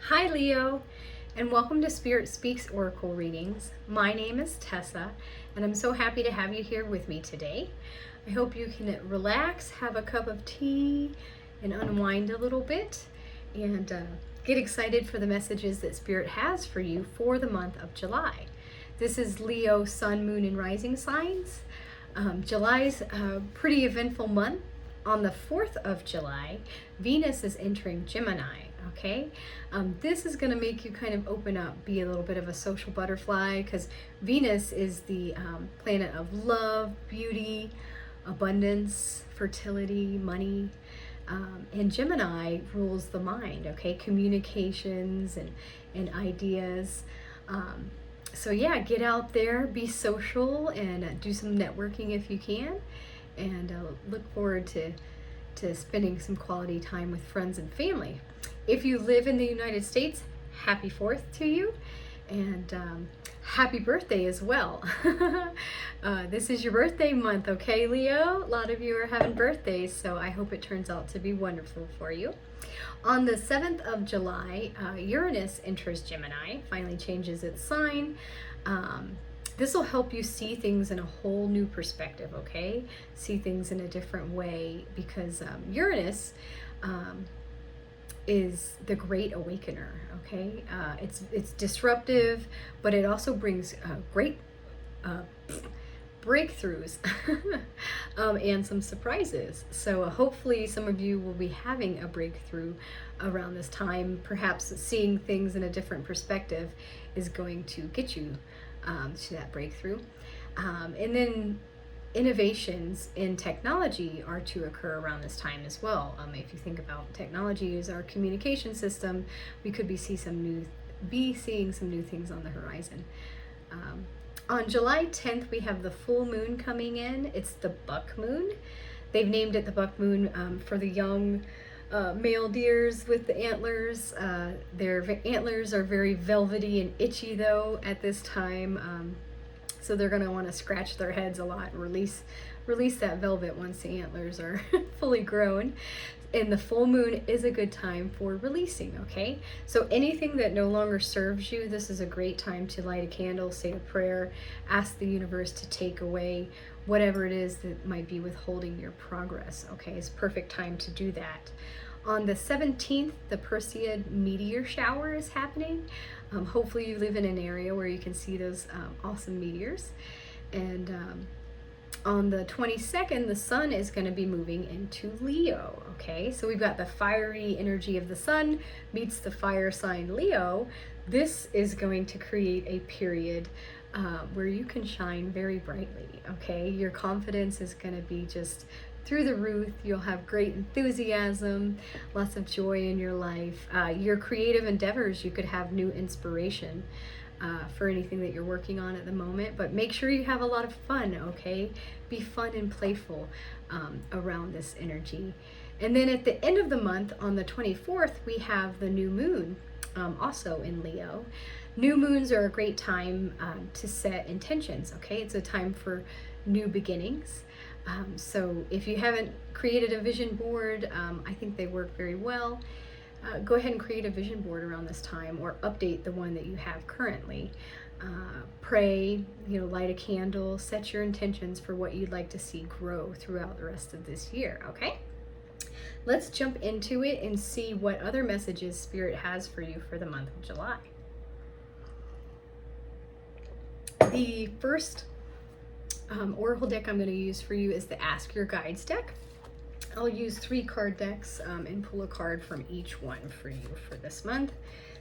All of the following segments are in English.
Hi Leo, and welcome to Spirit Speaks Oracle Readings. My name is Tessa, and I'm so happy to have you here with me today. I hope you can relax, have a cup of tea, and unwind a little bit, and get excited for the messages that Spirit has for you for the month of July. This is Leo, Sun, Moon, and Rising signs. July's a pretty eventful month. On the 4th of July, Venus is entering Gemini. Okay, this is going to make you kind of open up, be a little bit of a social butterfly, because Venus is the planet of love, beauty, abundance, fertility, money, and Gemini rules the mind. Okay, communications and ideas. So yeah, get out there, be social, and do some networking if you can, and look forward to spending some quality time with friends and family. If you live in the United States, happy 4th to you, and happy birthday as well. This is your birthday month, okay, Leo? A lot of you are having birthdays, so I hope it turns out to be wonderful for you. On the 7th of July, Uranus enters Gemini, finally changes its sign. This will help you see things in a whole new perspective, okay? See things in a different way, because Uranus is the great awakener, okay? It's disruptive, but it also brings great breakthroughs and some surprises. So hopefully some of you will be having a breakthrough around this time. Perhaps seeing things in a different perspective is going to get you to that breakthrough. And then innovations in technology are to occur around this time as well. If you think about technology as our communication system, we could be seeing some new things on the horizon. On July 10th, we have the full moon coming in. It's the buck moon. They've named it the buck moon for the young male deers with the antlers. Their antlers are very velvety and itchy though at this time. So they're going to want to scratch their heads a lot and release that velvet once the antlers are fully grown. And the full moon is a good time for releasing, okay? So anything that no longer serves you, this is a great time to light a candle, say a prayer, ask the universe to take away whatever it is that might be withholding your progress, okay? It's perfect time to do that. On the 17th, the Perseid meteor shower is happening. Hopefully you live in an area where you can see those awesome meteors. And on the 22nd, the sun is going to be moving into Leo, okay? So we've got the fiery energy of the sun meets the fire sign Leo. This is going to create a period where you can shine very brightly, okay? Your confidence is going to be just through the roof. You'll have great enthusiasm, lots of joy in your life. Your creative endeavors, you could have new inspiration for anything that you're working on at the moment, but make sure you have a lot of fun, okay? Be fun and playful around this energy. And then at the end of the month, on the 24th, we have the new moon, also in Leo. New moons are a great time to set intentions, okay? It's a time for new beginnings. So if you haven't created a vision board, I think they work very well. Go ahead and create a vision board around this time, or update the one that you have currently. Pray, light a candle, set your intentions for what you'd like to see grow throughout the rest of this year, okay? Let's jump into it and see what other messages Spirit has for you for the month of July. The first oracle deck I'm going to use for you is the Ask Your Guides deck. I'll use 3 card decks and pull a card from each one for you for this month.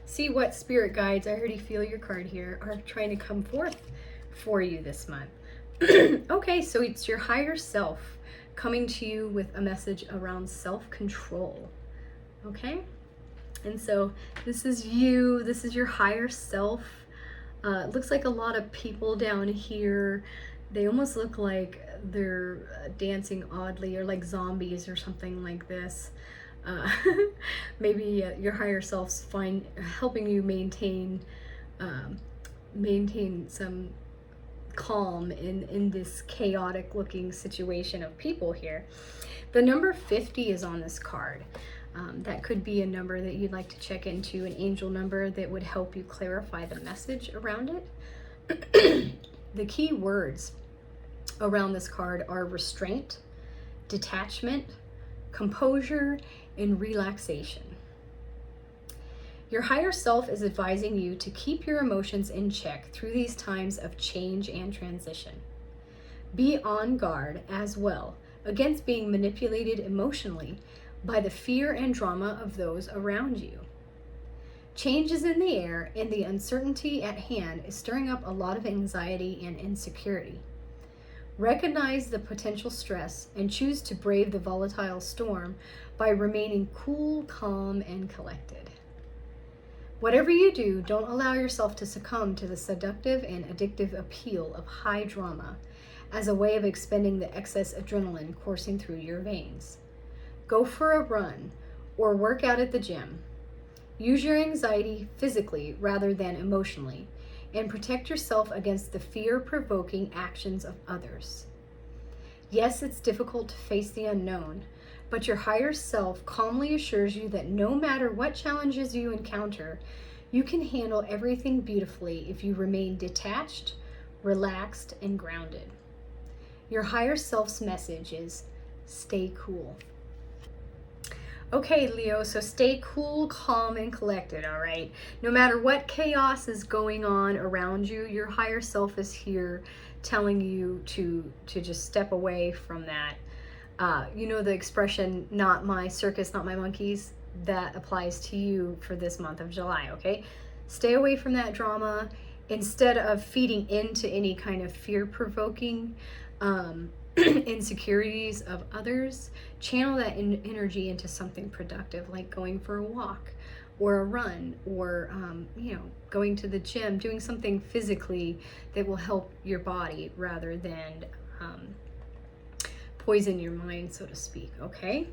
See what spirit guides, I already feel your card here, are trying to come forth for you this month. Okay, so it's your higher self coming to you with a message around self-control. Okay? And so this is you, this is your higher self. It looks like a lot of people down here. They almost look like they're dancing oddly, or like zombies or something like this. Maybe your higher self's helping you maintain some calm in this chaotic looking situation of people here. The number 50 is on this card. That could be a number that you'd like to check into, an angel number that would help you clarify the message around it. The key words around this card are restraint, detachment, composure, and relaxation. Your higher self is advising you to keep your emotions in check through these times of change and transition. Be on guard as well against being manipulated emotionally by the fear and drama of those around you. Change is in the air, and the uncertainty at hand is stirring up a lot of anxiety and insecurity. Recognize the potential stress and choose to brave the volatile storm by remaining cool, calm, and collected. Whatever you do, don't allow yourself to succumb to the seductive and addictive appeal of high drama as a way of expending the excess adrenaline coursing through your veins. Go for a run or work out at the gym. Use your anxiety physically rather than emotionally, and protect yourself against the fear-provoking actions of others. Yes, it's difficult to face the unknown, but your higher self calmly assures you that no matter what challenges you encounter, you can handle everything beautifully if you remain detached, relaxed, and grounded. Your higher self's message is, stay cool. Okay, Leo, so stay cool, calm, and collected, all right? No matter what chaos is going on around you, your higher self is here telling you to just step away from that. You know the expression, not my circus, not my monkeys? That applies to you for this month of July, okay? Stay away from that drama. Instead of feeding into any kind of fear-provoking insecurities of others, channel that energy into something productive, like going for a walk or a run, or going to the gym, doing something physically that will help your body rather than poison your mind, so to speak. Okay,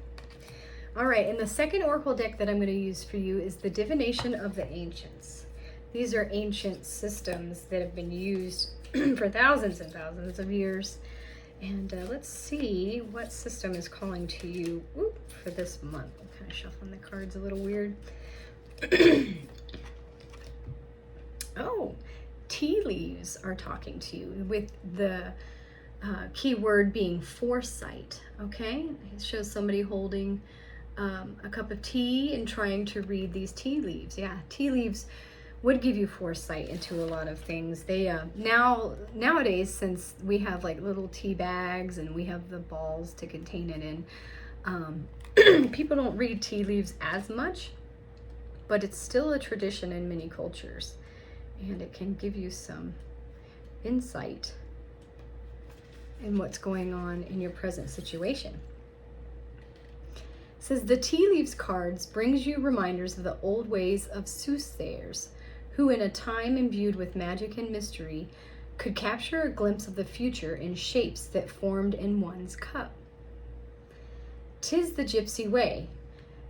all right, and the second oracle deck that I'm going to use for you is the Divination of the Ancients. These are ancient systems that have been used for thousands and thousands of years. And let's see what system is calling to you for this month. I'm kind of shuffling the cards a little weird. Oh, tea leaves are talking to you, with the key word being foresight. Okay, it shows somebody holding a cup of tea and trying to read these tea leaves. Yeah, tea leaves would give you foresight into a lot of things. They nowadays, since we have like little tea bags and we have the balls to contain it in, people don't read tea leaves as much, but it's still a tradition in many cultures, and it can give you some insight in what's going on in your present situation. It says the tea leaves cards brings you reminders of the old ways of soothsayers, who in a time imbued with magic and mystery could capture a glimpse of the future in shapes that formed in one's cup. 'Tis the gypsy way.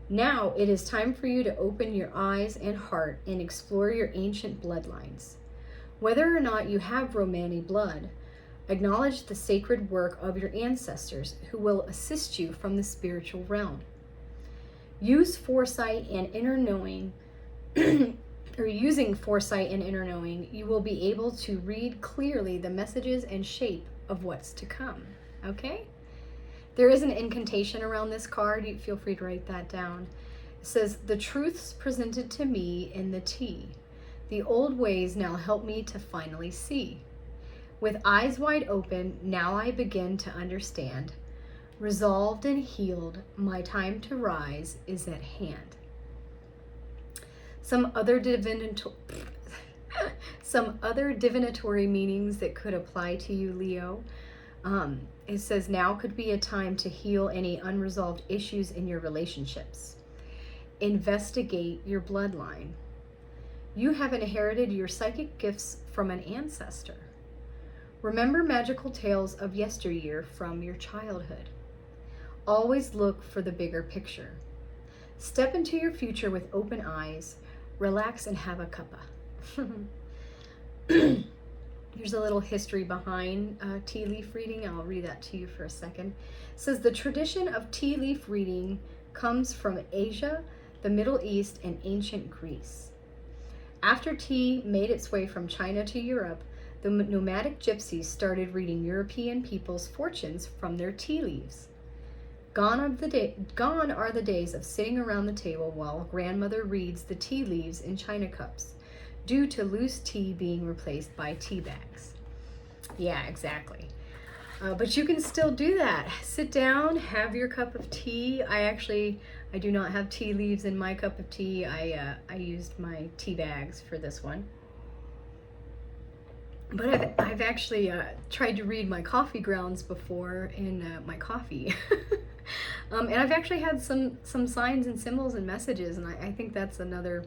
Now it is time for you to open your eyes and heart and explore your ancient bloodlines. Whether or not you have Romani blood, acknowledge the sacred work of your ancestors who will assist you from the spiritual realm. Use foresight and inner knowing or using foresight and inner knowing, you will be able to read clearly the messages and shape of what's to come. Okay? There is an incantation around this card. You feel free to write that down. It says, the truths presented to me in the tea. The old ways now help me to finally see. With eyes wide open, now I begin to understand. Resolved and healed, my time to rise is at hand. Some other divinatory meanings that could apply to you, Leo. It says now could be a time to heal any unresolved issues in your relationships. Investigate your bloodline. You have inherited your psychic gifts from an ancestor. Remember magical tales of yesteryear from your childhood. Always look for the bigger picture. Step into your future with open eyes. Relax and have a cuppa. Here's a little history behind tea leaf reading. I'll read that to you for a second. It says the tradition of tea leaf reading comes from Asia, the Middle East, and ancient Greece. After tea made its way from China to Europe, the nomadic gypsies started reading European people's fortunes from their tea leaves. Gone are the days of sitting around the table while grandmother reads the tea leaves in china cups, due to loose tea being replaced by tea bags. Yeah, exactly. But you can still do that. Sit down, have your cup of tea. I do not have tea leaves in my cup of tea. I used my tea bags for this one. But I've actually tried to read my coffee grounds before in my coffee. And I've actually had some signs and symbols and messages, and I think that's another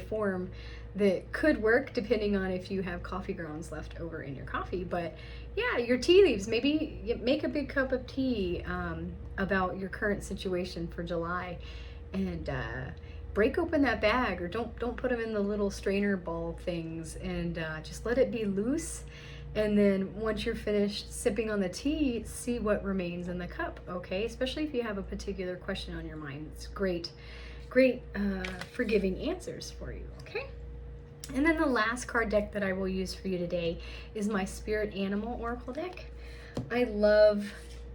form that could work depending on if you have coffee grounds left over in your coffee. But yeah, your tea leaves, maybe you make a big cup of tea about your current situation for July, and break open that bag, or don't put them in the little strainer ball things, and just let it be loose. And then once you're finished sipping on the tea, see what remains in the cup, okay? Especially if you have a particular question on your mind. It's great for giving answers for you, okay? And then the last card deck that I will use for you today is my Spirit Animal Oracle deck. I love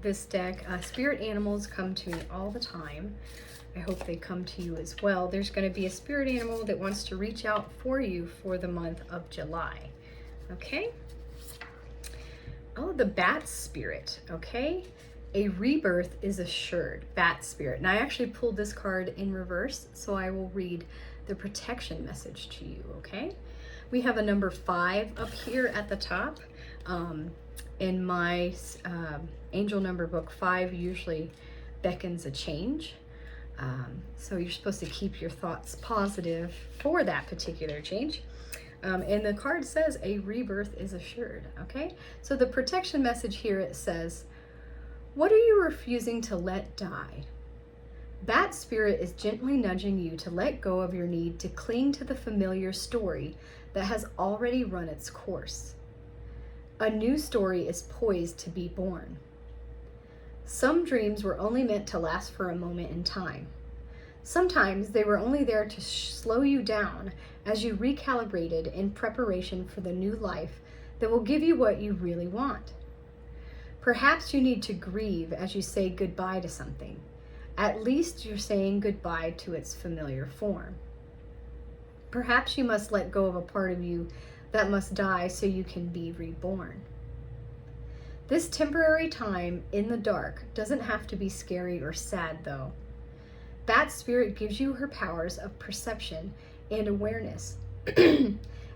this deck. Spirit animals come to me all the time. I hope they come to you as well. There's going to be a spirit animal that wants to reach out for you for the month of July, okay? Oh, the bat spirit, okay? A rebirth is assured, bat spirit. And I actually pulled this card in reverse, so I will read the protection message to you, okay? We have a number 5 up here at the top. In my angel number book, 5 usually beckons a change. So you're supposed to keep your thoughts positive for that particular change. And the card says a rebirth is assured, okay? So the protection message here, it says, what are you refusing to let die? Bat spirit is gently nudging you to let go of your need to cling to the familiar story that has already run its course. A new story is poised to be born. Some dreams were only meant to last for a moment in time. Sometimes they were only there to slow you down as you recalibrated in preparation for the new life that will give you what you really want. Perhaps you need to grieve as you say goodbye to something. At least you're saying goodbye to its familiar form. Perhaps you must let go of a part of you that must die so you can be reborn. This temporary time in the dark doesn't have to be scary or sad, though. Bat spirit gives you her powers of perception and awareness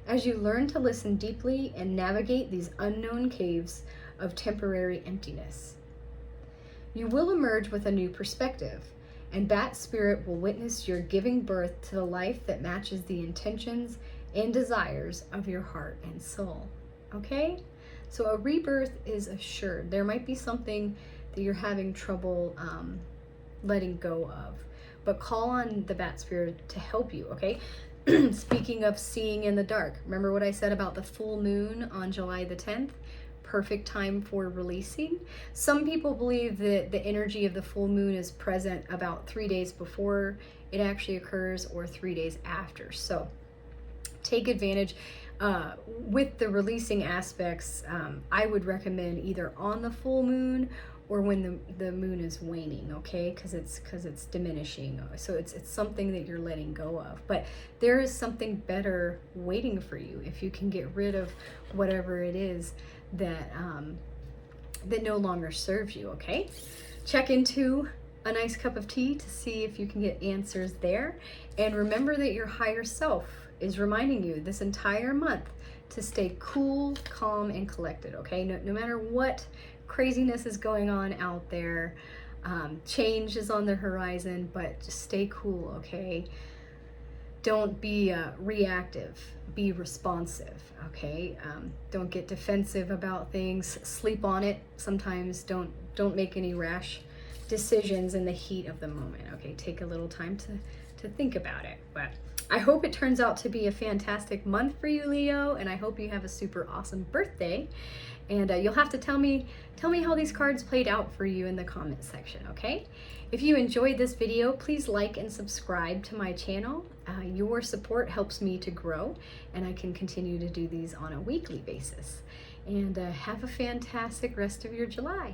as you learn to listen deeply and navigate these unknown caves of temporary emptiness. You will emerge with a new perspective, and Bat spirit will witness your giving birth to the life that matches the intentions and desires of your heart and soul. Okay? So a rebirth is assured. There might be something that you're having trouble letting go of, but call on the bat spirit to help you, okay? Speaking of seeing in the dark, remember what I said about the full moon on July the 10th? Perfect time for releasing. Some people believe that the energy of the full moon is present about 3 days before it actually occurs or 3 days after. So take advantage. With the releasing aspects, I would recommend either on the full moon or when the moon is waning, okay? Because it's diminishing. So it's something that you're letting go of. But there is something better waiting for you if you can get rid of whatever it is that that no longer serves you, okay? Check into a nice cup of tea to see if you can get answers there. And remember that your higher self is reminding you this entire month to stay cool, calm, and collected, okay? No matter what craziness is going on out there, change is on the horizon, but just stay cool, okay? Don't be reactive, be responsive, okay? Don't get defensive about things, sleep on it. Sometimes don't make any rash decisions in the heat of the moment, okay? Take a little time to think about it. But I hope it turns out to be a fantastic month for you, Leo, and I hope you have a super awesome birthday. And you'll have to tell me how these cards played out for you in the comment section, okay? If you enjoyed this video, please like and subscribe to my channel. Your support helps me to grow, and I can continue to do these on a weekly basis. And have a fantastic rest of your July.